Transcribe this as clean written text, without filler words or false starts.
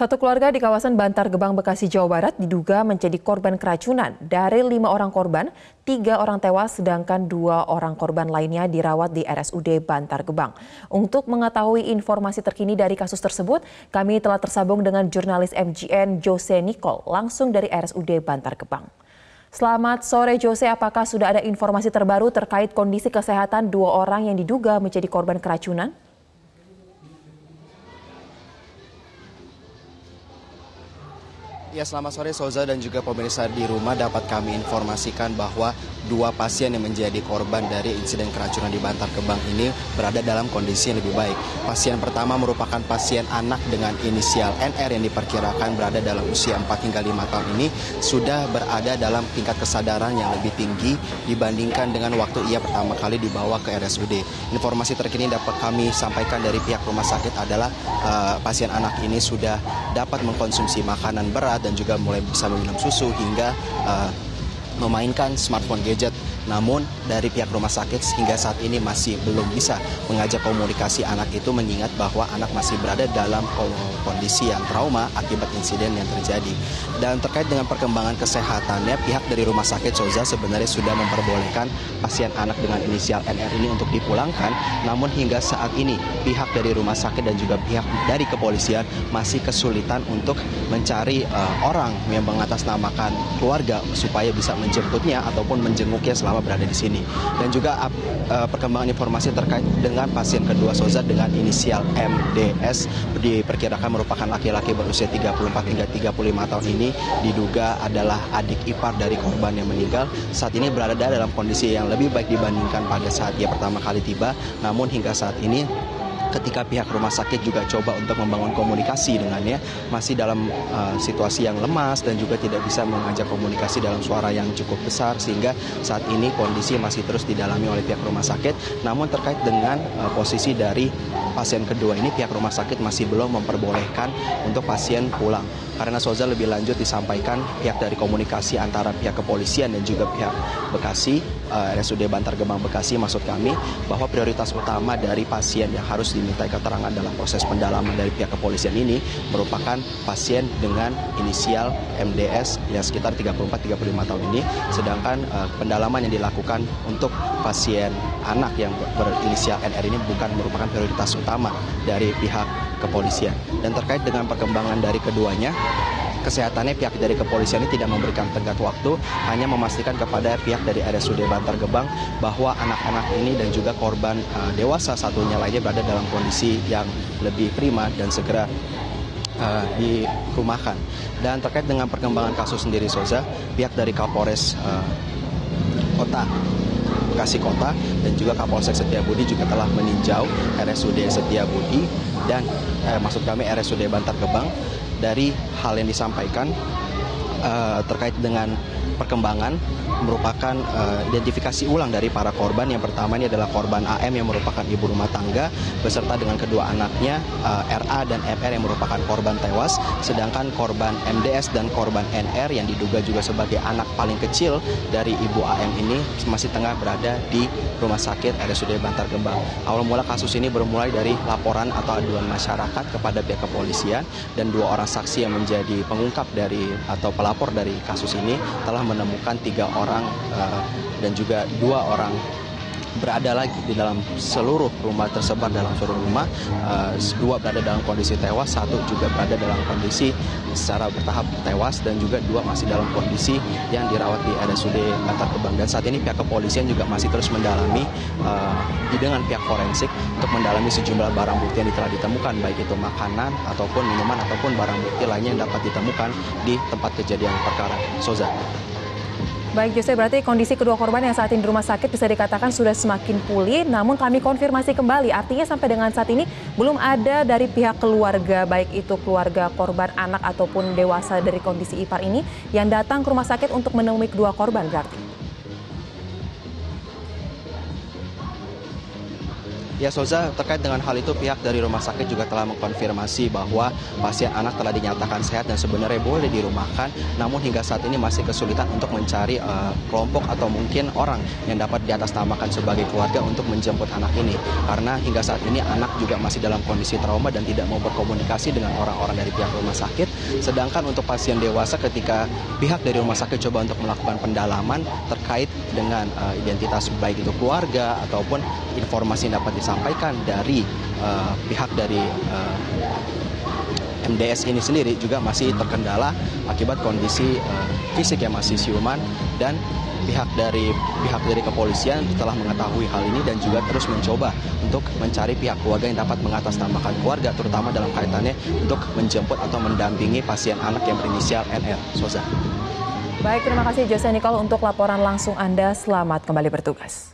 Satu keluarga di kawasan Bantar Gebang, Bekasi, Jawa Barat diduga menjadi korban keracunan. Dari 5 orang korban, 3 orang tewas sedangkan 2 orang korban lainnya dirawat di RSUD Bantar Gebang. Untuk mengetahui informasi terkini dari kasus tersebut, kami telah tersambung dengan jurnalis MGN Jose Nicole langsung dari RSUD Bantar Gebang. Selamat sore Jose, apakah sudah ada informasi terbaru terkait kondisi kesehatan 2 orang yang diduga menjadi korban keracunan? Ya, selamat sore Soza dan juga pemirsa di rumah. Dapat kami informasikan bahwa 2 pasien yang menjadi korban dari insiden keracunan di Bantar Gebang ini berada dalam kondisi yang lebih baik. Pasien pertama merupakan pasien anak dengan inisial NR yang diperkirakan berada dalam usia 4 hingga 5 tahun ini sudah berada dalam tingkat kesadaran yang lebih tinggi dibandingkan dengan waktu ia pertama kali dibawa ke RSUD. Informasi terkini dapat kami sampaikan dari pihak rumah sakit adalah pasien anak ini sudah dapat mengkonsumsi makanan berat dan juga mulai bisa meminum susu hingga memainkan smartphone gadget. Namun dari pihak rumah sakit hingga saat ini masih belum bisa mengajak komunikasi anak itu, mengingat bahwa anak masih berada dalam kondisi yang trauma akibat insiden yang terjadi. Dan terkait dengan perkembangan kesehatannya, pihak dari rumah sakit Soza sebenarnya sudah memperbolehkan pasien anak dengan inisial NR ini untuk dipulangkan. Namun hingga saat ini pihak dari rumah sakit dan juga pihak dari kepolisian masih kesulitan untuk mencari orang yang mengatasnamakan keluarga supaya bisa menjemputnya ataupun menjenguknya selama berada di sini. Dan juga perkembangan informasi terkait dengan pasien kedua Soza dengan inisial MDS diperkirakan merupakan laki-laki berusia 34 hingga 35 tahun ini, diduga adalah adik ipar dari korban yang meninggal. Saat ini berada dalam kondisi yang lebih baik dibandingkan pada saat dia pertama kali tiba. Namun hingga saat ini ketika pihak rumah sakit juga coba untuk membangun komunikasi dengannya, masih dalam situasi yang lemas dan juga tidak bisa mengajak komunikasi dalam suara yang cukup besar, sehingga saat ini kondisi masih terus didalami oleh pihak rumah sakit. Namun terkait dengan posisi dari pasien kedua ini, pihak rumah sakit masih belum memperbolehkan untuk pasien pulang. Karena Soza lebih lanjut disampaikan pihak dari komunikasi antara pihak kepolisian dan juga pihak Bekasi, RSUD Bantar Gebang Bekasi maksud kami, bahwa prioritas utama dari pasien yang harus dimintai keterangan dalam proses pendalaman dari pihak kepolisian ini merupakan pasien dengan inisial MDS yang sekitar 34-35 tahun ini, sedangkan pendalaman yang dilakukan untuk pasien anak yang berinisial NR ini bukan merupakan prioritas utama dari pihak kepolisian. Dan terkait dengan perkembangan dari keduanya, kesehatannya pihak dari kepolisian ini tidak memberikan tenggat waktu, hanya memastikan kepada pihak dari RSUD Bantar Gebang bahwa anak-anak ini dan juga korban dewasa satunya lainnya berada dalam kondisi yang lebih prima dan segera dirumahkan. Dan terkait dengan perkembangan kasus sendiri Soza, pihak dari Kapolres Kota Bekasi Kota dan juga Kapolsek Setiabudi juga telah meninjau RSUD Setiabudi dan maksud kami RSUD Bantar Gebang. Dari hal yang disampaikan terkait dengan perkembangan merupakan identifikasi ulang dari para korban. Yang pertama ini adalah korban AM yang merupakan ibu rumah tangga beserta dengan kedua anaknya RA dan MR yang merupakan korban tewas, sedangkan korban MDS dan korban NR yang diduga juga sebagai anak paling kecil dari ibu AM ini masih tengah berada di rumah sakit RSUD Bantar Gebang. Awal mula kasus ini bermulai dari laporan atau aduan masyarakat kepada pihak kepolisian, dan 2 orang saksi yang menjadi pengungkap dari atau pelapor dari kasus ini telah menemukan 3 orang dan juga 2 orang berada lagi di dalam seluruh rumah, tersebar dalam seluruh rumah. 2 berada dalam kondisi tewas, 1 juga berada dalam kondisi secara bertahap tewas, dan juga 2 masih dalam kondisi yang dirawat di RSUD Bantar Gebang. Dan saat ini pihak kepolisian juga masih terus mendalami dengan pihak forensik untuk mendalami sejumlah barang bukti yang telah ditemukan, baik itu makanan ataupun minuman ataupun barang bukti lainnya yang dapat ditemukan di tempat kejadian perkara. Soza. Baik Jose, berarti kondisi kedua korban yang saat ini di rumah sakit bisa dikatakan sudah semakin pulih, namun kami konfirmasi kembali, artinya sampai dengan saat ini belum ada dari pihak keluarga, baik itu keluarga korban anak ataupun dewasa dari kondisi ipar ini, yang datang ke rumah sakit untuk menemui kedua korban berarti? Ya Soza, terkait dengan hal itu pihak dari rumah sakit juga telah mengkonfirmasi bahwa pasien anak telah dinyatakan sehat dan sebenarnya boleh dirumahkan, namun hingga saat ini masih kesulitan untuk mencari kelompok atau mungkin orang yang dapat diatasnamakan sebagai keluarga untuk menjemput anak ini. Karena hingga saat ini anak juga masih dalam kondisi trauma dan tidak mau berkomunikasi dengan orang-orang dari pihak rumah sakit. Sedangkan untuk pasien dewasa ketika pihak dari rumah sakit coba untuk melakukan pendalaman terkait dengan identitas baik itu keluarga ataupun informasi yang dapat disampaikan dari pihak dari MDS ini sendiri juga masih terkendala akibat kondisi fisik yang masih siuman, dan pihak dari kepolisian telah mengetahui hal ini dan juga terus mencoba untuk mencari pihak keluarga yang dapat mengatasnamakan keluarga, terutama dalam kaitannya untuk menjemput atau mendampingi pasien anak yang berinisial NR. Soza. Baik, terima kasih Jose Nicole untuk laporan langsung Anda. Selamat kembali bertugas.